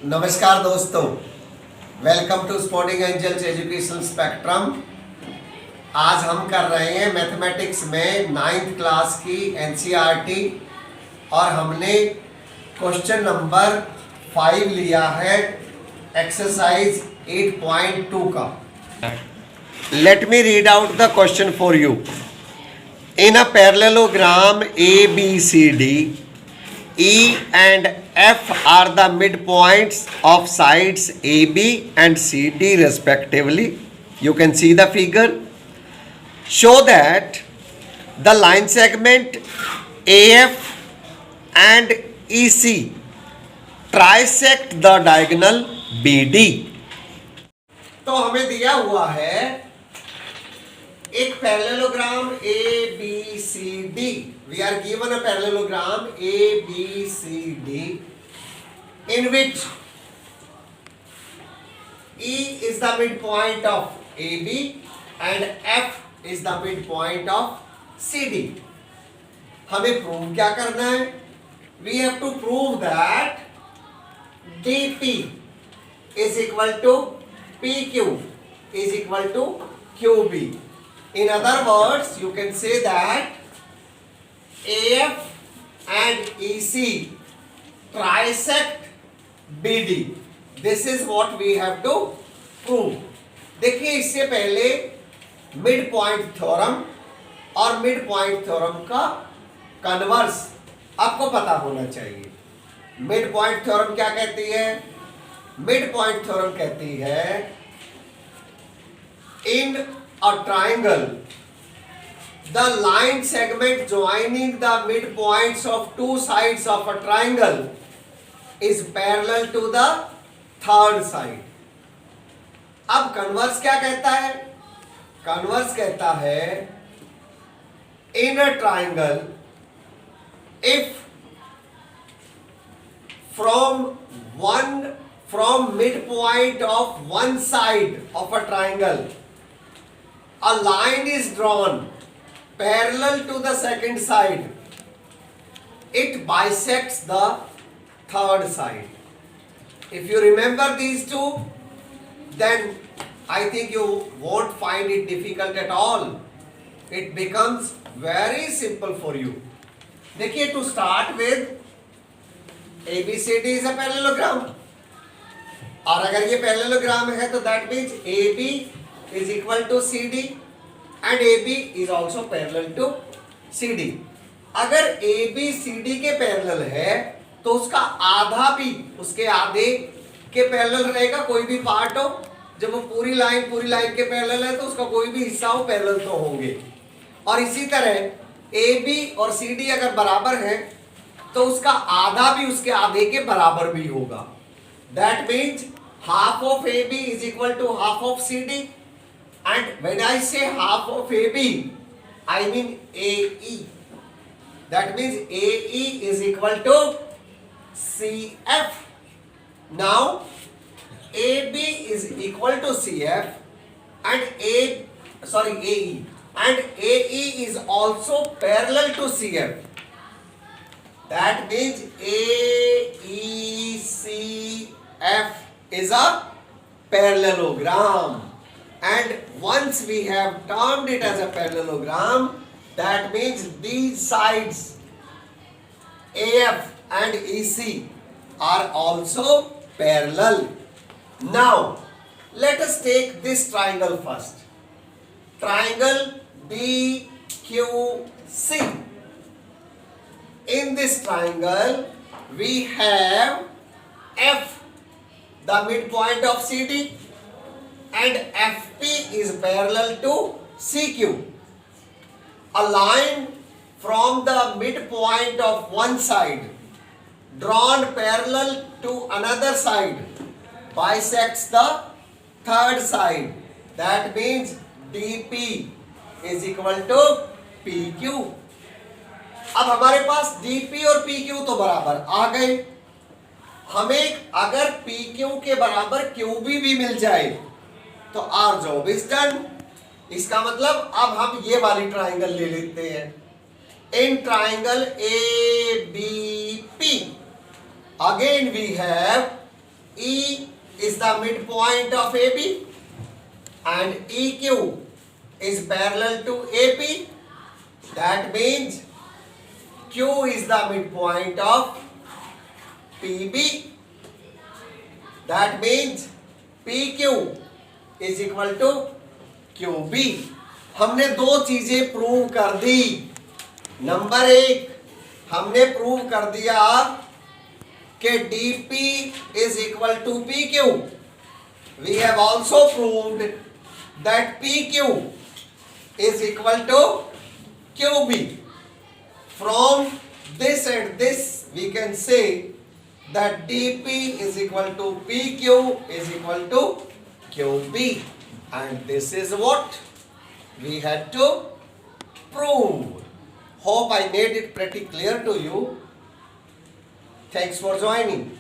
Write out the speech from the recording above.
नमस्कार दोस्तों, welcome to sporting angels educational spectrum. आज हम कर रहे हैं मैथमेटिक्स में 9th क्लास की एनसीईआरटी और हमने क्वेश्चन नंबर 5 लिया है एक्सरसाइज 8.2 का। Let me read out the question for you. In a parallelogram ABCD, E and F are the midpoints of sides AB and CD respectively. You can see the figure. Show that the line segment AF and EC trisect the diagonal BD. तो हमें दिया हुआ है एक parallelogram ABCD. We are given a parallelogram ABCD in which E is the midpoint of AB and F is the midpoint of CD. हमें prove क्या करना है? We have to prove that DP is equal to PQ is equal to QB. In other words, you can say that AF and EC trisect BD. This is what we have to prove. देखिए, इससे पहले mid point theorem और mid point theorem का converse आपको पता होना चाहिए। Mid point theorem क्या कहती है? मिड पॉइंट थ्योरम कहती है इन a triangle, the line segment joining the midpoints of two sides of a triangle is parallel to the third side. अब कन्वर्स क्या कहता है? कन्वर्स कहता है in a triangle, if from midpoint of one side of a triangle a line is drawn parallel to the second side, it bisects the third side. If you remember these two, then I think you won't find it difficult at all. It becomes very simple for you. देखिए, to start with, ABCD is a parallelogram. और अगर ये parallelogram है तो that means AB is equal to CD and AB is also parallel to CD. अगर AB CD के parallel है तो उसका आधा भी उसके आधे के पैरेलल रहेगा। कोई भी पार्ट हो, जब वो पूरी लाइन के पैरेलल है तो उसका कोई भी हिस्सा हो पैरेलल तो होंगे। और इसी तरह AB और CD अगर बराबर है तो उसका आधा भी उसके आधे के बराबर भी होगा। That means half of AB is equal to half of CD. And when I say half of AB, I mean AE. That means AE is equal to CF. Now AB is equal to CF and AE and AE is also parallel to CF. That means AECF is a parallelogram. And once we have termed it as a parallelogram, that means these sides AF and EC are also parallel. Now, let us take this triangle first. Triangle BQC. In this triangle, we have F, the midpoint of CD, and FP is parallel to CQ. A line from the midpoint of one side drawn parallel to another side bisects the third side. That means DP is equal to PQ. अब हमारे पास DP और PQ तो बराबर आ गए। हमें अगर PQ के बराबर QB भी मिल जाए तो आर जॉब इज डन। इसका मतलब अब हम ये वाली ट्राइंगल ले लेते हैं। In triangle ABP, again we have E is the midpoint of AB and EQ is parallel to AP. That means Q is the midpoint of PB. That means PQ is equal to QB. हमने दो चीजें prove कर दी. Number एक, हमने prove कर दिया कि DP is equal to PQ. We have also proved that PQ is equal to QB. From this and this we can say that DP is equal to PQ is equal to QB, and this is what we had to prove. Hope I made it pretty clear to you. Thanks for joining.